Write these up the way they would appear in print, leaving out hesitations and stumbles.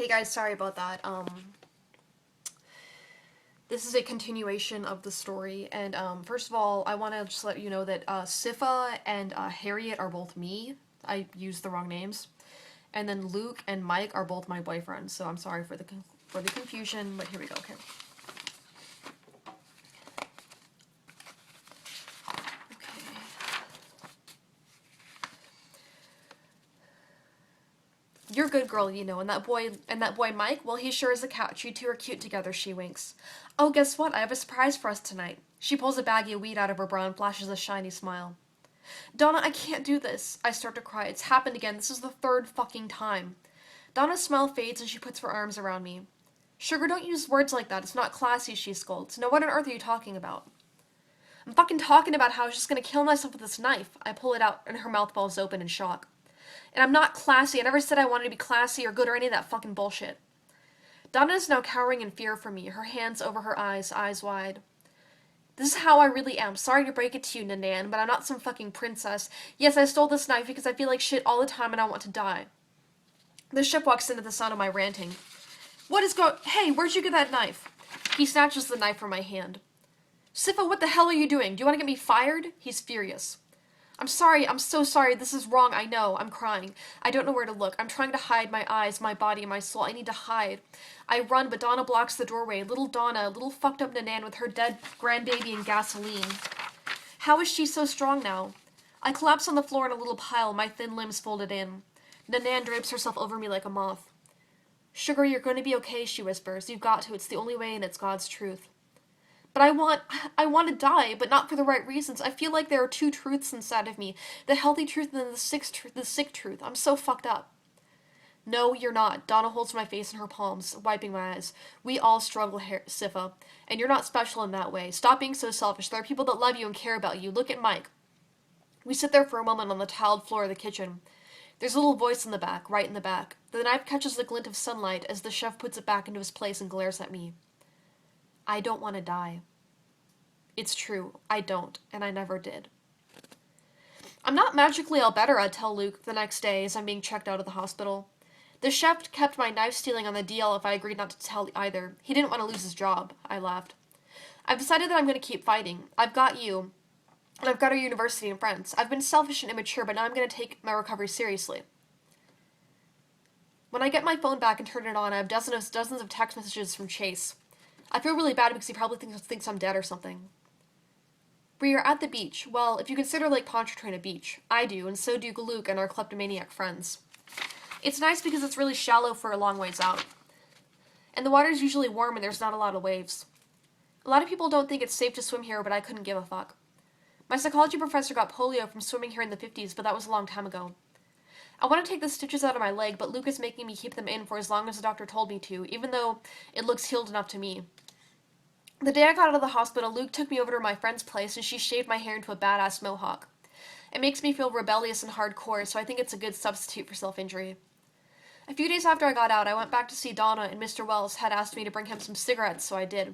Hey guys, sorry about that. This is a continuation of the story, and first of all, I want to just let you know that Sifa and Harriet are both me. I used the wrong names, and then Luke and Mike are both my boyfriends. So I'm sorry for the confusion, but here we go. Okay. You're a good girl, you know, and that boy Mike, well, he sure is a catch. You two are cute together, she winks. Oh, guess what? I have a surprise for us tonight. She pulls a baggie of weed out of her bra and flashes a shiny smile. Donna, I can't do this. I start to cry. It's happened again. This is the third fucking time. Donna's smile fades and she puts her arms around me. Sugar, don't use words like that. It's not classy, she scolds. No, what on earth are you talking about? I'm fucking talking about how I was just gonna kill myself with this knife. I pull it out and her mouth falls open in shock. And I'm not classy. I never said I wanted to be classy or good or any of that fucking bullshit. Donna is now cowering in fear from me, her hands over her eyes, eyes wide. This is how I really am. Sorry to break it to you, Nanan, but I'm not some fucking princess. Yes, I stole this knife because I feel like shit all the time and I want to die. The ship walks into the sound of my ranting. Hey, where'd you get that knife? He snatches the knife from my hand. Sifa, what the hell are you doing? Do you want to get me fired? He's furious. I'm sorry, I'm so sorry, this is wrong, I know, I'm crying. I don't know where to look. I'm trying to hide my eyes, my body, and my soul. I need to hide. I run, but Donna blocks the doorway. Little Donna, little fucked up Nanan with her dead grandbaby and gasoline. How is she so strong now? I collapse on the floor in a little pile, my thin limbs folded in. Nanan drapes herself over me like a moth. Sugar, you're going to be okay, she whispers. You've got to, it's the only way and it's God's truth. But I want to die, but not for the right reasons. I feel like there are two truths inside of me. The healthy truth and then the sick truth. I'm so fucked up. No, you're not. Donna holds my face in her palms, wiping my eyes. We all struggle, Sifa. And you're not special in that way. Stop being so selfish. There are people that love you and care about you. Look at Mike. We sit there for a moment on the tiled floor of the kitchen. There's a little voice in the back, right in the back. The knife catches the glint of sunlight as the chef puts it back into his place and glares at me. I don't want to die. It's true, I don't, and I never did. I'm not magically all better, I tell Luke the next day as I'm being checked out of the hospital. The chef kept my knife stealing on the deal if I agreed not to tell either. He didn't want to lose his job, I laughed. I've decided that I'm going to keep fighting. I've got you, and I've got our university and friends. I've been selfish and immature, but now I'm going to take my recovery seriously. When I get my phone back and turn it on, I have dozens of text messages from Chase. I feel really bad because he probably thinks I'm dead or something. We are at the beach. Well, if you consider Lake Pontchartrain a beach. I do, and so do Luke and our kleptomaniac friends. It's nice because it's really shallow for a long ways out. And the water's usually warm and there's not a lot of waves. A lot of people don't think it's safe to swim here, but I couldn't give a fuck. My psychology professor got polio from swimming here in the 50s, but that was a long time ago. I want to take the stitches out of my leg, but Luke is making me keep them in for as long as the doctor told me to, even though it looks healed enough to me. The day I got out of the hospital, Luke took me over to my friend's place and she shaved my hair into a badass mohawk. It makes me feel rebellious and hardcore, so I think it's a good substitute for self-injury. A few days after I got out, I went back to see Donna, and Mr. Wells had asked me to bring him some cigarettes, so I did.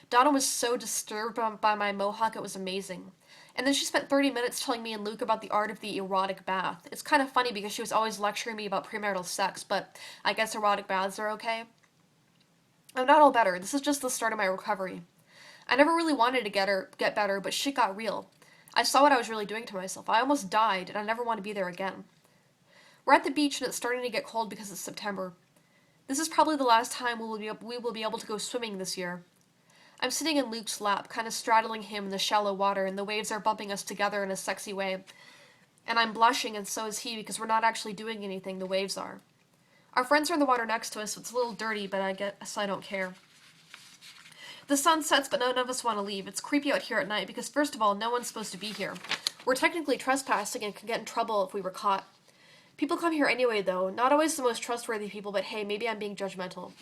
Donna was so disturbed by my mohawk, it was amazing. And then she spent 30 minutes telling me and Luke about the art of the erotic bath. It's kind of funny because she was always lecturing me about premarital sex, but I guess erotic baths are okay. I'm not all better. This is just the start of my recovery. I never really wanted to get better, but shit got real. I saw what I was really doing to myself. I almost died, and I never want to be there again. We're at the beach, and it's starting to get cold because it's September. This is probably the last time we will be able to go swimming this year. I'm sitting in Luke's lap, kind of straddling him in the shallow water, and the waves are bumping us together in a sexy way. And I'm blushing, and so is he, because we're not actually doing anything, the waves are. Our friends are in the water next to us, so it's a little dirty, but I guess I don't care. The sun sets, but none of us want to leave. It's creepy out here at night, because first of all, no one's supposed to be here. We're technically trespassing and could get in trouble if we were caught. People come here anyway, though. Not always the most trustworthy people, but hey, maybe I'm being judgmental.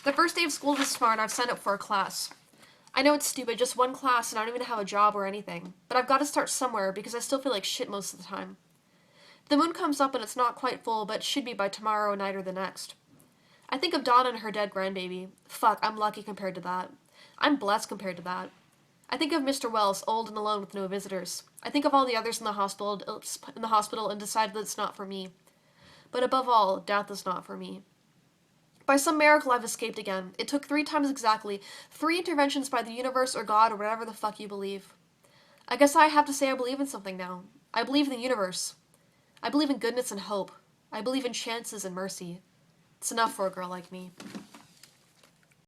The first day of school this tomorrow, and I've signed up for a class. I know it's stupid, just one class, and I don't even have a job or anything. But I've got to start somewhere, because I still feel like shit most of the time. The moon comes up and it's not quite full, but it should be by tomorrow night or the next. I think of Donna and her dead grandbaby. Fuck, I'm lucky compared to that. I'm blessed compared to that. I think of Mr. Wells, old and alone with no visitors. I think of all the others in the hospital and decide that it's not for me. But above all, death is not for me. By some miracle, I've escaped again. It took 3 times exactly. 3 interventions by the universe or God or whatever the fuck you believe. I guess I have to say I believe in something now. I believe in the universe. I believe in goodness and hope. I believe in chances and mercy. It's enough for a girl like me.